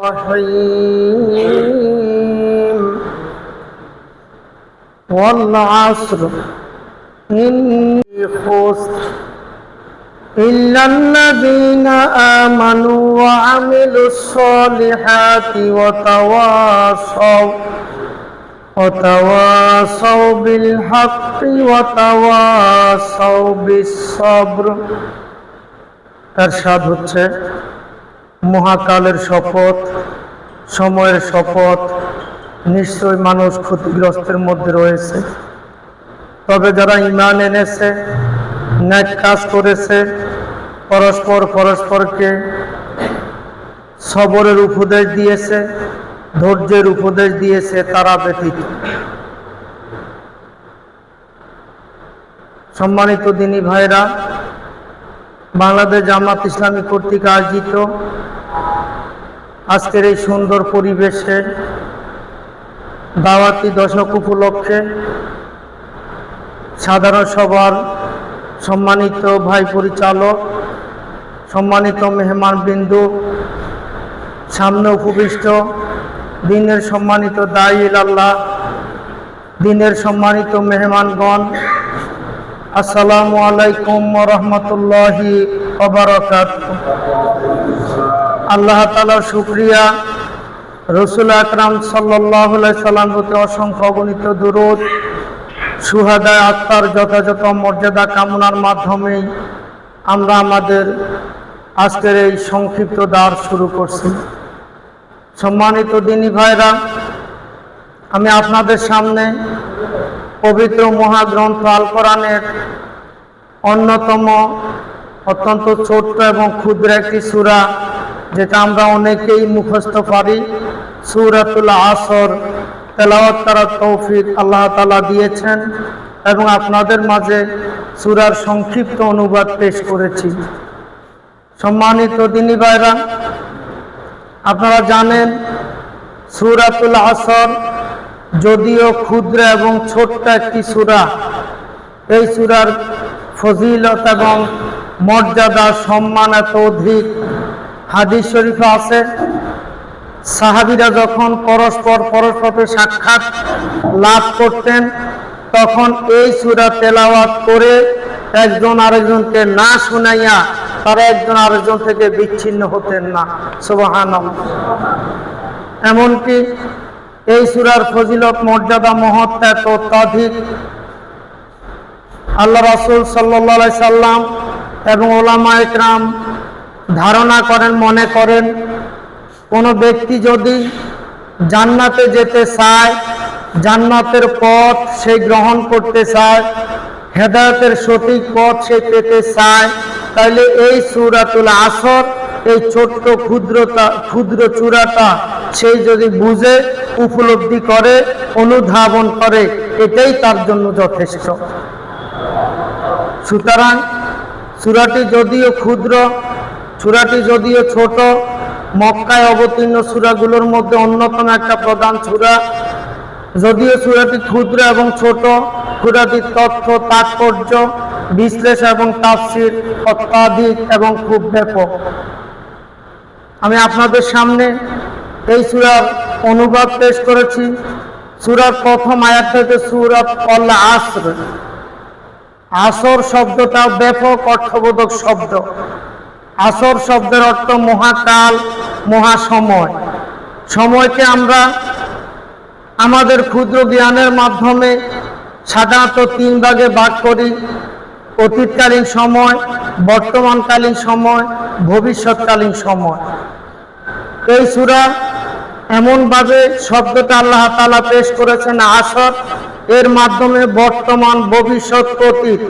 الرحيم والعصر إن خسر إلا الذين آمنوا وعملوا الصالحات وتواصوا بالحق وتواصوا بالصبر। এরশাদ হচ্ছে, মহাকালের শপথ, সময়ের শপথ, নিশ্চয় মানুষ ক্ষতিগ্রস্তের মধ্যে রয়েছে। তবে যারা ঈমান এনেছে, নেক কাজ করেছে, পরস্পরকে সবরের উপদেশ দিয়েছে, ধৈর্যের উপদেশ দিয়েছে, তারা ব্যতীত। সম্মানিত দিনী ভাইরা, বাংলাদেশ জামাত ইসলামী কর্তৃক আয়োজিত আজকের এই সুন্দর পরিবেশে দাওয়াতি দশক উপলক্ষে সাধারণ সভার সম্মানিত ভাই পরিচালক, সম্মানিত মেহমানবৃন্দ, সামনে উপবিষ্ট দিনের সম্মানিত দাঈ ইলাল্লাহ, দিনের সম্মানিত মেহমানগণ, আসসালামু আলাইকুম ওয়া রাহমাতুল্লাহি ওয়া বারাকাতুহু। আল্লাহ তাআলার শুকরিয়া, রাসূল আকরাম সাল্লাল্লাহু আলাইহি সাল্লাম প্রতি অসংখ্য অগণিত দুরূদ, শুহাদা আত্মার যথাযথ মর্যাদা কামনার মাধ্যমেই আমরা আমাদের আজকের এই সংক্ষিপ্ত দাওয়াত শুরু করছি। সম্মানিত দিনী ভাইরা, আমি আপনাদের সামনে পবিত্র মহাগ্রন্থ আল কোরআনের অন্যতম অত্যন্ত ছোট্ট এবং ক্ষুদ্র একটি সূরা, যেটা আমরা অনেকেই মুখস্থ পারি, সূরাতুল আসর, তেলাওয়াত করার তৌফিক আল্লাহ তাআলা দিয়েছেন এবং আপনাদের মাঝে সূরার সংক্ষিপ্ত অনুবাদ পেশ করেছি। সম্মানিত দিনী ভাইরা, আপনারা জানেন সূরাতুল আসর যদিও ক্ষুদ্র এবং ছোট্ট একটি সূরা, এই সূরার ফজিলত এবং মর্যাদা সম্মান এত অধিক। হাদিস শরীফে আছে, সাহাবীরা যখন পরস্পর সাক্ষাৎ লাভ করতেন, তখন এই সূরা তেলাওয়াত করে একজন আরেকজনকে না শুনাইয়া তারা একজন আরেকজন থেকে বিচ্ছিন্ন হতেন না। সুবহানাল্লাহ। এমনকি এই সূরার ফজিলত মর্যাদা মহত্ব এত অত্যাধিক, আল্লাহ রাসূল সাল্লাল্লাহু আলাইহি সাল্লাম এবং উলামায়ে কেরাম ধারণা করেন, মনে করেন, কোনো ব্যক্তি যদি জান্নাতে যেতে চায়, জান্নাতের পথ সে গ্রহণ করতে চায়, হেদায়েতের সঠিক পথ সে পেতে চায়, তাহলে এই সূরাতুল আসর, এই ছোট্ট ক্ষুদ্র সূরাটা সে যদি বুঝে, উপলব্ধি করে, অনুধাবন করে, এটাই তার জন্য যথেষ্ট। সুতরাং সূরাটি যদিও ক্ষুদ্র, সূরাটি যদিও ছোট, মক্কায় অবতীর্ণ সূরাগুলোর মধ্যে অন্যতম একটা প্রধান সূরা। যদিও সূরাটি ক্ষুদ্র এবং ছোট, সূরাটির তথ্য, তাৎপর্য, বিশ্লেষণ এবং তাফসীর অত্যাধিক এবং খুব ব্যাপক। আমি আপনাদের সামনে এই সূরার অনুবাদ পেশ করেছি। সূরার প্রথম আয়াত থেকে সূরাত আল আসর, আসর শব্দটা ব্যাপক অর্থবোধক শব্দ। আসর শব্দের অর্থ মহাকাল, মহাসময়। সময়কে আমরা আমাদের ক্ষুদ্র জ্ঞানের মাধ্যমে সাধারণত তিন ভাগে ভাগ করি: অতীতকালীন সময়, বর্তমানকালীন সময়, ভবিষ্যৎকালীন সময়। এই সূরা এমনভাবে শব্দটা আল্লাহ তাআলা পেশ করেছেন আসর, এর মাধ্যমে বর্তমান, ভবিষ্যৎ, অতীত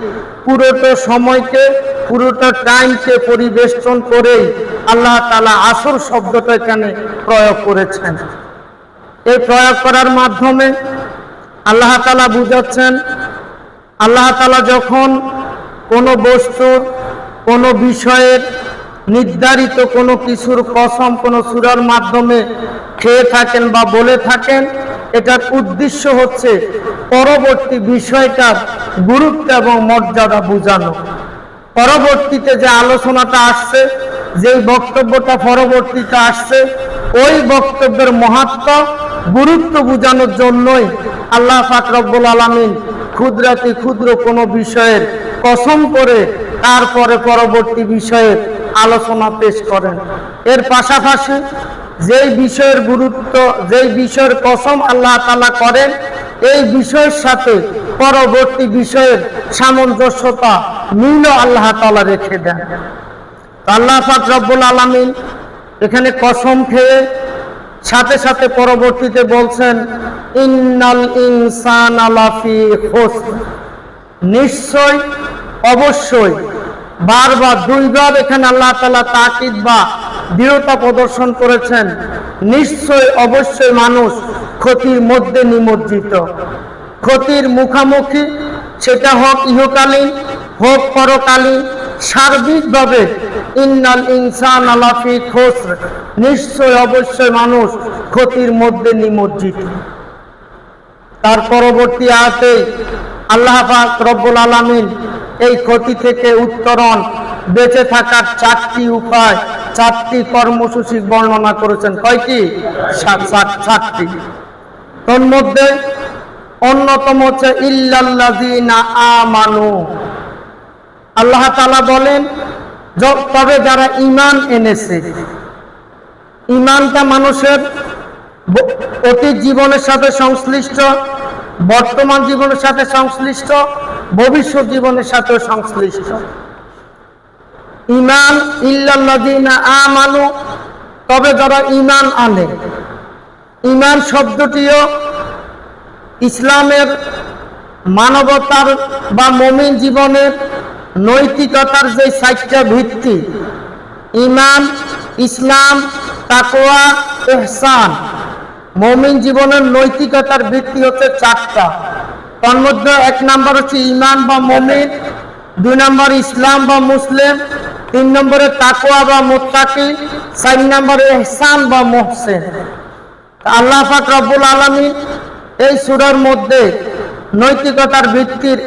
পুরোটা সময়কে, পুরোটা টাইমকে পরিবেষ্টন করেই আল্লাহ তাআলা আসর শব্দটা এখানে প্রয়োগ করেছেন। এই প্রয়োগ করার মাধ্যমে আল্লাহ তাআলা বুঝাচ্ছেন, আল্লাহ তাআলা যখন কোনো বস্তুর, কোনো বিষয়ের, নির্ধারিত কোনো কিছুর কসম কোনো সূরার মাধ্যমে খেয়ে থাকেন বা বলে থাকেন, এটার উদ্দেশ্য হচ্ছে পরবর্তী বিষয়টার গুরুত্ব এবং মর্যাদা বোঝানো। পরবর্তীতে যে আলোচনাটা আসছে, যেই বক্তব্যটা পরবর্তীতে আসছে, ওই বক্তব্যের মাহাত্ম্য গুরুত্ব বোঝানোর জন্যই আল্লাহ পাক রব্বুল আলামিন ক্ষুদ্রাতি ক্ষুদ্র কোনো বিষয়ের কসম করে তারপরে পরবর্তী বিষয়ে আলোচনা পেশ করেন। এর পাশাপাশি যেই বিষয়ের গুরুত্ব, যেই বিষয়ের কসম আল্লাহ তাআলা করেন, এই বিষয়ের সাথে পরবর্তী বিষয়ের সামঞ্জস্যতা মিল আল্লাহ তাআলা রেখে দেন। আল্লাহ পাক রব্বুল আলামিন এখানে কসম খেয়ে সাথে সাথে পরবর্তীতে বলছেন, ইন্নাল ইনসানা লাফি খুসর, নিশ্চয়, অবশ্যই, বারবার দুইবার এখানে আল্লাহ তাআলা তাকিদ বা দৃঢ়তা প্রদর্শন করেছেন। নিশ্চয়, অবশ্যই মানুষ ক্ষতির মধ্যে নিমজ্জিত, ক্ষতির মুখামুখি, সেটা হোক ইহকালীন হোক পরকালীন, সার্বিকভাবে ইন্নাল ইনসানা লাফি খুসর, নিশ্চয় অবশ্যই মানুষ ক্ষতির মধ্যে নিমজ্জিত। তার পরবর্তী আয়াতে আল্লাহ পাক রব্বুল আলামিন এই ক্ষতি থেকে উত্তরণ, বেঁচে থাকার 4টি উপায়, 4টি কর্মসূচি বর্ণনা করেছেন। কয়টি? 7টি। তোর মধ্যে অন্যতম হচ্ছে ইল্লাল্লাযীনা আমানু। আল্লাহ তাআলা বলেন, তবে যারা ঈমান এনেছে। ঈমানটা মানুষের অতীত জীবনের সাথে সংশ্লিষ্ট, বর্তমান জীবনের সাথে সংশ্লিষ্ট, ভবিষ্যৎ জীবনের সাথে সংশ্লিষ্ট। ঈমান, ইল্লাল্লাযীনা আমানু, তবে যারা ঈমান আনে। ঈমান শব্দটিও ইসলামের, মানবতার বা মুমিন জীবনের নৈতিকতার যে 4টা ভিত্তি, ঈমান, ইসলাম, তাকওয়া, ইহসান, মুমিন জীবনের নৈতিকতার ভিত্তি হচ্ছে 4টা। তার মধ্যে 1 নাম্বার হচ্ছে ঈমান বা মুমিন, 2 নাম্বার ইসলাম বা মুসলিম, 3 নম্বরে তাকওয়া বা মুত্তাকি, 4 নম্বরে ইহসান বা মুহসিন। আল্লাহ পাক রব্বুল আলামিন এই সূরার মধ্যে নৈতিকতার ভিত্তির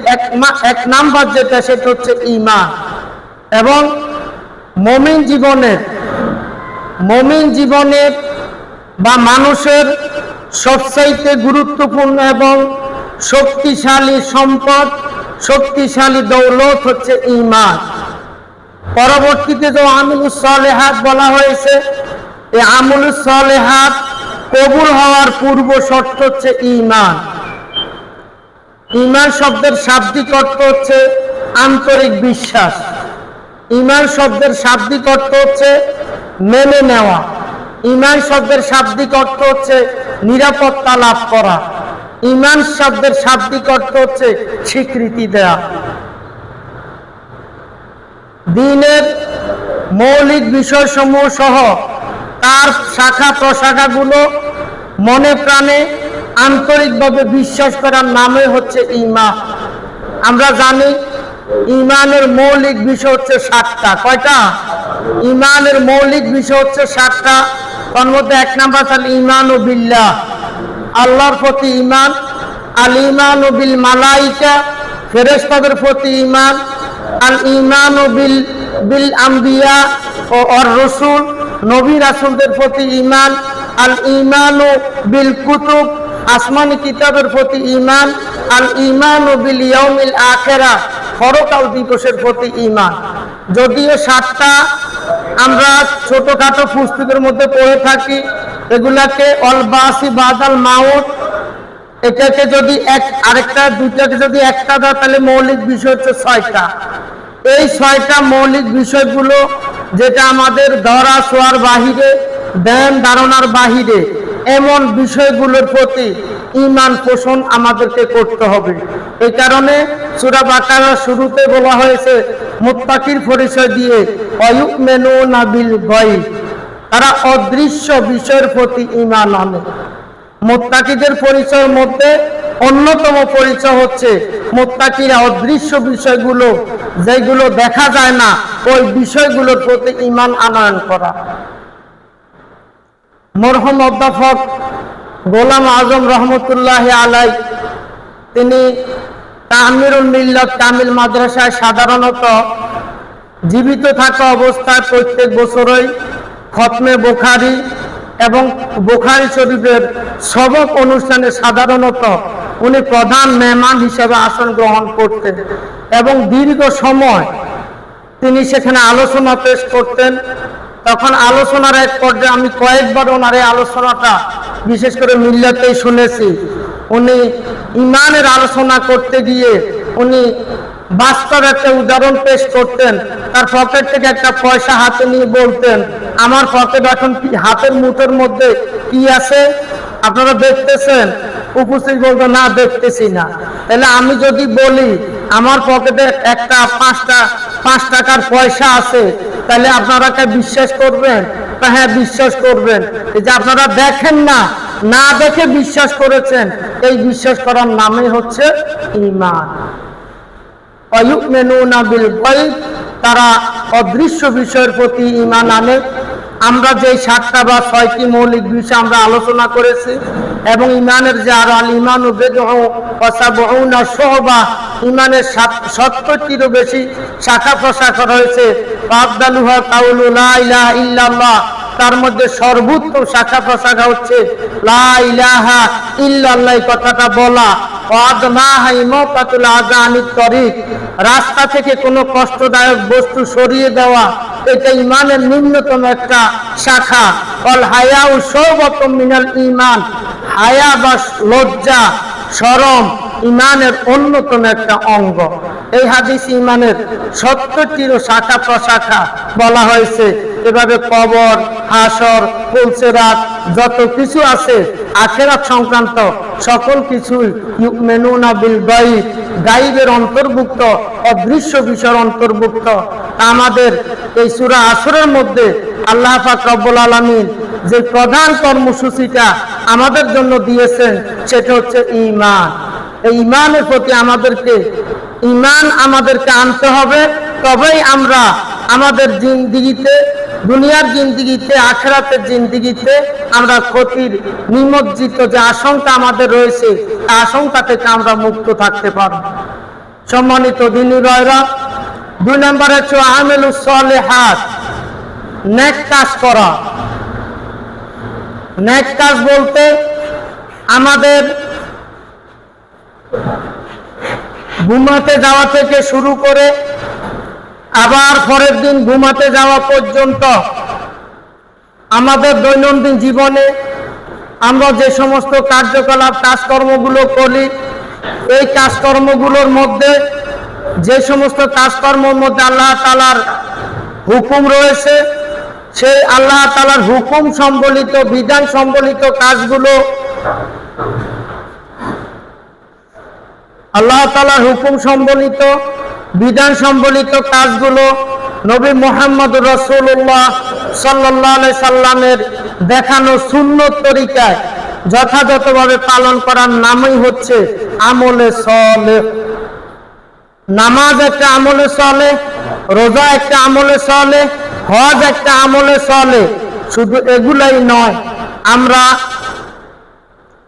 1 নাম্বার যেটা, সেটা হচ্ছে ঈমান। এবং মুমিন জীবনের বা মানুষের সবচাইতে গুরুত্বপূর্ণ এবং শক্তিশালী সম্পদ, শক্তিশালী দৌলত হচ্ছে ঈমান। পরবর্তীতে যে আমলুস সালেহাত বলা হয়েছে, এই আমলুস সালেহাত কবুল হওয়ার পূর্ব শর্ত হচ্ছে ঈমান। ঈমান শব্দের শাব্দিক অর্থ হচ্ছে আন্তরিক বিশ্বাস। ঈমান শব্দের শাব্দিক অর্থ হচ্ছে মেনে নেওয়া। ঈমান শব্দের শাব্দিক অর্থ হচ্ছে নিরাপত্তা লাভ করা। ঈমান শব্দের শাব্দিক অর্থ হচ্ছে স্বীকৃতি দেয়া। দ্বীনের মৌলিক বিষয়সমূহ সহ তার শাখা প্রশাখাগুলো মনে প্রাণে আন্তরিকভাবে বিশ্বাস করার নামে হচ্ছে ঈমান। আমরা জানি ঈমানের মৌলিক বিষয় হচ্ছে 7টা। কয়টা? ঈমানের মৌলিক বিষয় হচ্ছে 7টা। তার মধ্যে 1 নাম্বার হল ঈমানু বিল্লাহ, আল্লাহর প্রতি ঈমান। আল ঈমানু বিল মালাইকা, ফেরেশতাদের প্রতি ঈমান। আল ঈমানু বিল আম্বিয়া ও আর রাসূল, নবী রাসূলদের প্রতি ঈমান। আল ঈমানু বিল কুতুব, আসমানি কিতাবের প্রতি ঈমান। আল ঈমানু বিল ইয়াউমিল আখিরা, পরকাল দিবসের প্রতি ঈমান। যদিও 7টা আমরা ছোটখাটো পুস্তকের মধ্যে পড়ে থাকি, এগুলাকে অল বাসি বাদাল মাউত, এটাকে যদি আরেকটা, দুইটাকে যদি একটা দাও, তাহলে মৌলিক বিষয় হচ্ছে 6টা। এই 6টা মৌলিক বিষয়গুলো, যেটা আমাদের ধরা ছোঁয়ার বাহিরে, ধ্যান ধারণার বাহিরে, এমন বিষয়গুলোর প্রতি ঈমান পোষণ আমাদেরকে করতে হবে। এই কারণে সূরা বাকারার শুরুতে বলা হয়েছে মুত্তাকির পরিচয় দিয়ে, ওয়ায়ুমিনুনা বিল গায়ব, তারা অদৃশ্য বিষয়ের প্রতি ঈমান আনে। মুত্তাকিদের পরিচয়ের মধ্যে অন্যতম পরিচয় হচ্ছে মুত্তাকিরা অদৃশ্য বিষয়গুলো, যেগুলো দেখা যায় না, ওই বিষয়গুলোর প্রতি ঈমান আনয়ন করা। মরহুম অধ্যাপক গোলাম আজম রহমতুল্লাহ আলাইহি, তিনি তামিরুল মিল্লাত কামিল মাদ্রাসায় সাধারণত জীবিত থাকা অবস্থায় প্রত্যেক বছরই খতমে বুখারী এবং বুখারী শরীফের সবক অনুষ্ঠানে সাধারণত উনি প্রধান মেহমান হিসেবে আসন গ্রহণ করতেন এবং দীর্ঘ সময় তিনি সেখানে আলোচনা পেশ করতেন। তখন আলোচনার এক পর্যায়ে আমি কয়েকবার ওনার এই আলোচনাটা বিশেষ করে মিল্লাতেই শুনেছি। উনি ইমানের আলোচনা করতে গিয়ে উনি বাস্তব একটা উদাহরণ পেশ করতেন। তার পকেট থেকে একটা পয়সা হাতে নিয়ে বলতেন, আমার পকেট এখন হাতের মুঠোর মধ্যে কি আছে আপনারা দেখতেছেন? উপস্থিত বলতো, না দেখতেছি না। তাহলে আমি যদি বলি আমার পকেটে একটা 5 টাকার পয়সা আছে, তাহলে আপনারা কে বিশ্বাস করবেন? হ্যাঁ, বিশ্বাস করবেন। এই যে আপনারা দেখেন না, না দেখে বিশ্বাস করেছেন, এই বিশ্বাস করার নামই হচ্ছে ঈমান। ওয়ায়ুমিনুনা বিল গায়ব, তারা অদৃশ্য বিষয়ের প্রতি ঈমান আনে। আমরা যে 7টা বা 6টি মৌলিক বিষয় আমরা আলোচনা করেছি এবং ঈমানের যে আর আল ঈমানু বিদ'উ ওয়া সাবউনা শু'বা, ঈমানের 70টিরও বেশি শাখা প্রশাখা রয়েছে। আফদালুহা কাউলু লা ইলাহা ইল্লাল্লাহ, তার মধ্যে সর্বোত্তম শাখা প্রশাখা হচ্ছে লা ইলাহা ইল্লাল্লাহ কথাটা বলা। ওয়াদনাহা ইমাতাতুল আযা আনিত তরিক, রাস্তা থেকে কোনো কষ্টদায়ক বস্তু সরিয়ে দেওয়া, এটা ঈমানের নিম্নতম একটা শাখা। অল হায়াউ শুবাতুম মিনাল ঈমান, হায়া বা লজ্জা শরম ঈমানের অন্যতম একটা অঙ্গ। এই হাদিস ঈমানের 70টিরও শাখা প্রশাখা বলা হয়েছে। এভাবে কবর, হাসর, পুলসিরাত যত কিছু আছে আখিরাত সংক্রান্ত সকল কিছুই ইউমিনুনা বিল গায়ব, গায়বের অন্তর্ভুক্ত, অদৃশ্য বিষয়ের অন্তর্ভুক্ত। আমাদের এই সূরা আসরের মধ্যে আল্লাহ পাক রব্বুল আলামিন যে প্রধান কর্মসূচিটা আমাদের জন্য দিয়েছেন সেটা হচ্ছে ঈমান। এই ঈমানের প্রতি ঈমান আমাদেরকে আনতে হবে, তবেই আমরা আমাদের জিন্দেগিতে, দুনিয়ার জিন্দেগিতে, আখিরাতের জিন্দেগিতে আমরা ক্ষতির নিমজ্জিত যে আশঙ্কা আমাদের রয়েছে, তা আশঙ্কা থেকে আমরা মুক্ত থাকতে পারব। সম্মানিত দিনী ভাইরা, 2 নম্বরে হচ্ছে আমালুস সালিহাত, নেক কাজ করা। নেক কাজ বলতে আমাদের ঘুমাতে যাওয়া থেকে শুরু করে আবার পরের দিন ঘুমাতে যাওয়া পর্যন্ত আমাদের দৈনন্দিন জীবনে আমরা যে সমস্ত কার্যকলাপ কাজকর্মগুলো করি, এই কাজকর্মগুলোর মধ্যে যে সমস্ত কাজকর্মের মধ্যে আল্লাহ তাআলার হুকুম রয়েছে, সেই আল্লাহ তাআলার হুকুম সম্বলিত, বিধান সম্বলিত কাজগুলো, আল্লাহ তাআলার হুকুম সম্বলিত, বিধান সম্বলিত কাজগুলো নবী মুহাম্মদুর রাসূলুল্লাহ সাল্লাল্লাহু আলাইহি সাল্লামের দেখানো সুন্নত তরিকায় যথাযথভাবে পালন করার নামই হচ্ছে আমলে সালেহ। নামাজ একটা আমলে সালেহ, রোজা একটা আমলে সালেহ, হজ একটা আমলে সালেহ। শুধু এগুলাই নয়, আমরা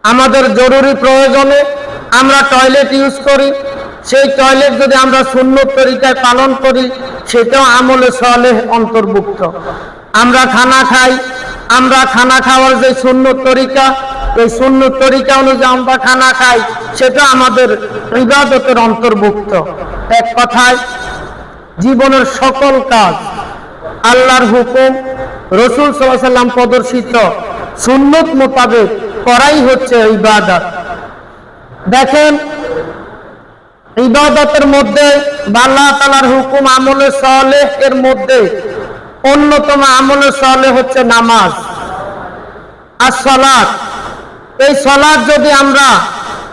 আমাদের জরুরি প্রয়োজনে আমরা টয়লেট ইউজ করি, সেই টয়লেট যদি আমরা সুন্নত তরিকায় পালন করি, সেটাও আমলে সালেহ অন্তর্ভুক্ত। আমরা খানা খাই, আমরা খানা খাওয়ার যে সুন্নত তরিকা, এই সুন্নত তরিকা অনুযায়ী আমরা খানা খাই, সেটা আমাদের ইবাদতের অন্তর্ভুক্ত। এক কথায় জীবনের সকল কাজ আল্লাহর হুকুম, রাসূল সাল্লাল্লাহু আলাইহি ওয়াসাল্লাম প্রদর্শিত সুন্নত মোতাবেক করাই হচ্ছে ইবাদত। দেখেন, ইবাদতের মধ্যে আল্লাহ তাআলার হুকুম আমলে সালেহ এর মধ্যে অন্যতম আমলে সালেহ হচ্ছে নামাজ, as-সালাত। এই সালাত যদি আমরা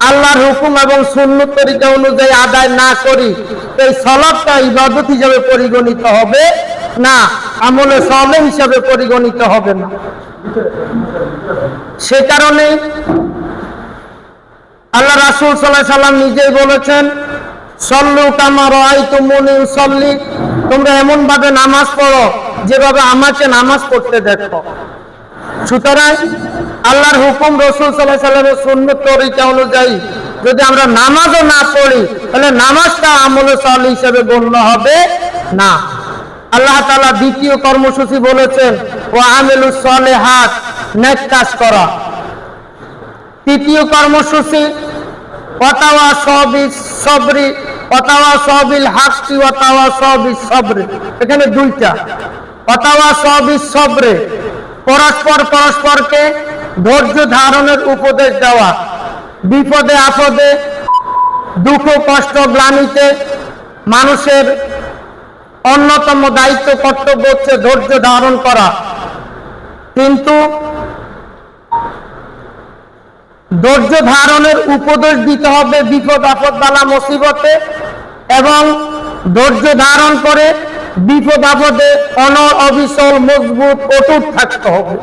আল্লাহর হুকুম এবং সুন্নত তরিকা অনুযায়ী আদায় না করি, এই সালাতটা ইবাদত হিসেবে পরিগণিত হবে না, আমলে সালেহ হিসেবে পরিগণিত হবে না। সে কারণে আল্লাহ রাসূল সাল্লাল্লাহু আলাইহি সাল্লাম নিজেই বলেছেন, সল্লু কামা রাআইতুমুনি উসাল্লি, তোমরা এমন ভাবে নামাজ পড়ো যেভাবে আমাকে নামাজ পড়তে দেখো। সুতরাং আল্লাহর হুকুম, রাসূল সাল্লাল্লাহু আলাইহি সাল্লামের সুন্নত তরিকা অনুযায়ী যদি আমরা নামাজও না পড়ি, তাহলে নামাজটা আমলে সালেহ হিসেবে গণ্য হবে না। আল্লাহ তাআলা দ্বিতীয় কর্মসূচি বলেছেন, ওয়া আমিলুস সালিহাত, নেক কাজ করা। তৃতীয় কর্মসূচি ওয়াতাওয়াসাউ বিস সবরি ওয়াতাওয়াসাউ বিল হাক্কি ওয়াতাওয়াসাউ বিস সবরি। এখানে দুইটা, ওয়াতাওয়াসাউ বিস সবরি পরস্পরকে ধৈর্য ধারণের উপদেশ দেওয়া। বিপদে আপদে, দুঃখ কষ্ট গ্লানিতে মানুষের অন্যতম দায়িত্ব কর্তব্য হচ্ছে ধৈর্য ধারণ করা। কিন্তু ধৈর্য ধারণের উপদেশ দিতে হবে বিপদ আপদ বালা মুসিবতে, এবং ধৈর্য ধারণ করে বিপদ আপদে অনড় অবিচল মজবুত অটুট থাকতে হবে।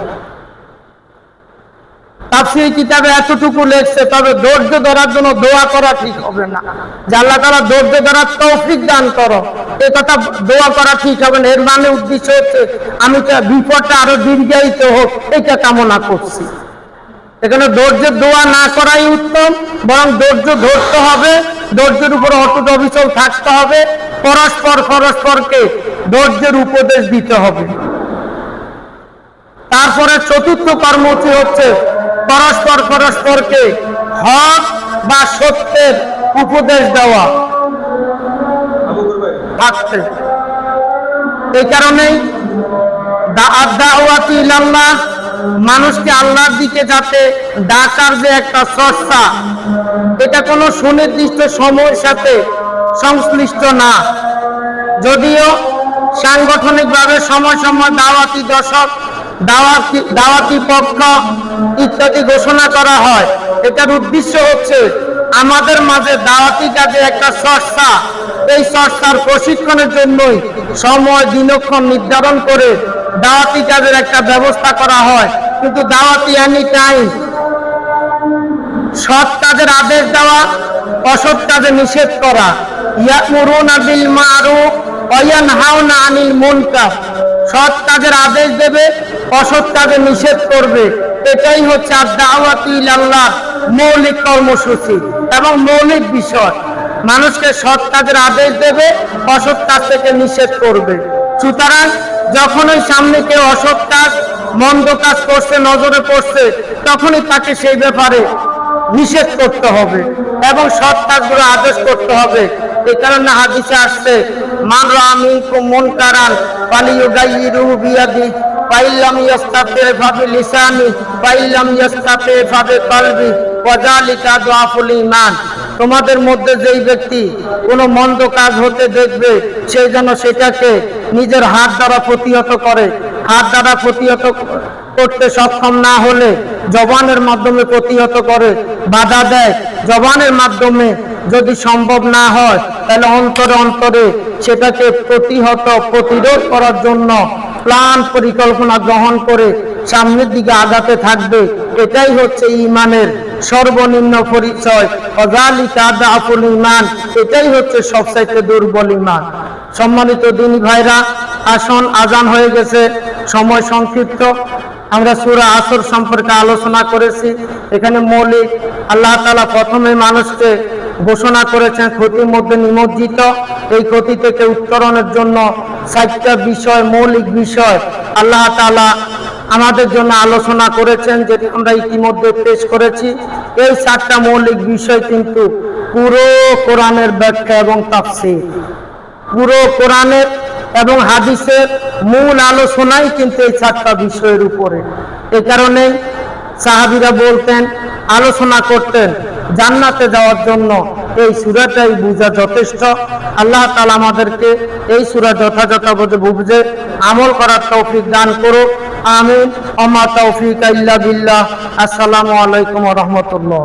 তাফসীর কিতাবে এতটুকু লেখছে, তবে ধৈর্য ধরার জন্য দোয়া করা ঠিক হবে না যে আল্লাহ তাআলা ধৈর্য ধরার তৌফিক দান করো, এই কথা দোয়া করা ঠিক হবে না। এর মানে উদ্দেশ্য হচ্ছে আমি বিপদটা আরো দীর্ঘায়িত হোক এটা কামনা করছি। এখানে ধৈর্যের দোয়া না করাই উত্তম, বরং ধৈর্য ধরতে হবে, ধৈর্যের উপর অটুট অবিচল থাকতে হবে, পরস্পরকে ধৈর্যের উপদেশ দিতে হবে। তারপরে চতুর্থ কর্মসূচি হচ্ছে পরস্পরকে হক বা সত্যের উপদেশ দেওয়া থাকতে। এই কারণেই দাওয়াতু ইলাল্লাহ, মানুষকে আল্লাহর দিকে যাতে ডাকার যে একটা চর্চা, এটা কোনো সুনির্দিষ্ট সময়ের সাথে সংশ্লিষ্ট না। যদিও সাংগঠনিকভাবে সময় সময় দাওয়াতি দশক, দাওয়াতি পক্ষ ইত্যাদি ঘোষণা করা হয়, এটার উদ্দেশ্য হচ্ছে আমাদের মাঝে দাওয়াতি কাজে একটা চর্চা, এই চর্চার প্রশিক্ষণের জন্যই সময় দিনক্ষণ নির্ধারণ করে দাওয়াতি কাজের একটা ব্যবস্থা করা হয়। কিন্তু দাওয়াতি এনি টাইম সৎ কাজের আদেশ দেওয়া, অসৎ কাজে নিষেধ করা, ইয়ামুরুনা বিল মারুফ ওয়া ইয়ানহাউনা আনিল মুনকার, সৎ কাজের আদেশ দেবে, অসৎ কাজে নিষেধ করবে, এটাই হচ্ছে দাওয়াতু ইলাল্লাহ মৌলিক কর্মসূচি এবং মৌলিক বিষয়। মানুষকে সৎ কাজের আদেশ দেবে, অসৎ কাজ থেকে নিষেধ করবে। সুতরাং যখনই সামনে কেউ অসৎ কাজ, মন্দ কাজ করছে, নজরে পড়ছে, তখনই তাকে সেই ব্যাপারে নিষেধ করতে হবে এবং সৎ কাজগুলো আদেশ করতে হবে। এই কারণে হাদিসে আসছে, মান রাআ মিনকুম মুনকারান ফালিয়ুগাইয়িরুহু বিয়াদিহি ফাইল্লাম ইয়াস্তাতি ফাবিলিসানি ফাইল্লাম ইয়াস্তাতি ফাবিকলবি ওয়া যালিকা দুআফুল ঈমান। তোমাদের মধ্যে যেই ব্যক্তি কোনো মন্দ কাজ হতে দেখবে, সেই যেন সেটাকে নিজের হাত দ্বারা প্রতিহত করে, হাত দ্বারা প্রতিহত করতে সক্ষম না হলে জবানের মাধ্যমে প্রতিহত করে, বাধা দেয়। জবানের মাধ্যমে যদি সম্ভব না হয়, তাহলে অন্তরে সেটাকে প্রতিরোধ করার জন্য প্ল্যান পরিকল্পনা গ্রহণ করে সামনের দিকে আগাতে থাকবে। এটাই হচ্ছে ঈমানের সর্বনিম্ন পরিচয়। ওয়াযালিকা আদআফুল ঈমান, এটাই হচ্ছে সবচাইতে দুর্বল ঈমান। সম্মানিত দিনী ভাইরা, আসুন, আজান হয়ে গেছে, সময় সংক্ষিপ্ত। আমরা সূরা আসর সম্পর্কে আলোচনা করেছি। এখানে মৌলিক আল্লাহ তাআলা প্রথমে মানুষকে ঘোষণা করেছেন ক্ষতির মধ্যে নিমজ্জিত। এই ক্ষতি থেকে উত্তরণের জন্য 4টা বিষয়, মৌলিক বিষয় আল্লাহ তাআলা আমাদের জন্য আলোচনা করেছেন, যেটা আমরা ইতিমধ্যে পেশ করেছি। এই 4টা মৌলিক বিষয় কিন্তু পুরো কোরআনের ব্যাখ্যা এবং তাফসীর, পুরো কোরআনের এবং হাদিসের মূল আলোচনাই কিন্তু এই 4টা বিষয়ের উপরে। এই কারণে সাহাবীরা বলতেন, আলোচনা করতেন, জান্নাতে যাওয়ার জন্য এই সূরাটাই বুঝা যথেষ্ট। আল্লাহ তাআলা আমাদেরকে এই সূরা যথাযথভাবে বুঝে আমল করার তৌফিক দান করুক। আমিন। ওমা তাওফিকা ইল্লা বিল্লাহ। আসসালামু আলাইকুম ওয়া রাহমাতুল্লাহ।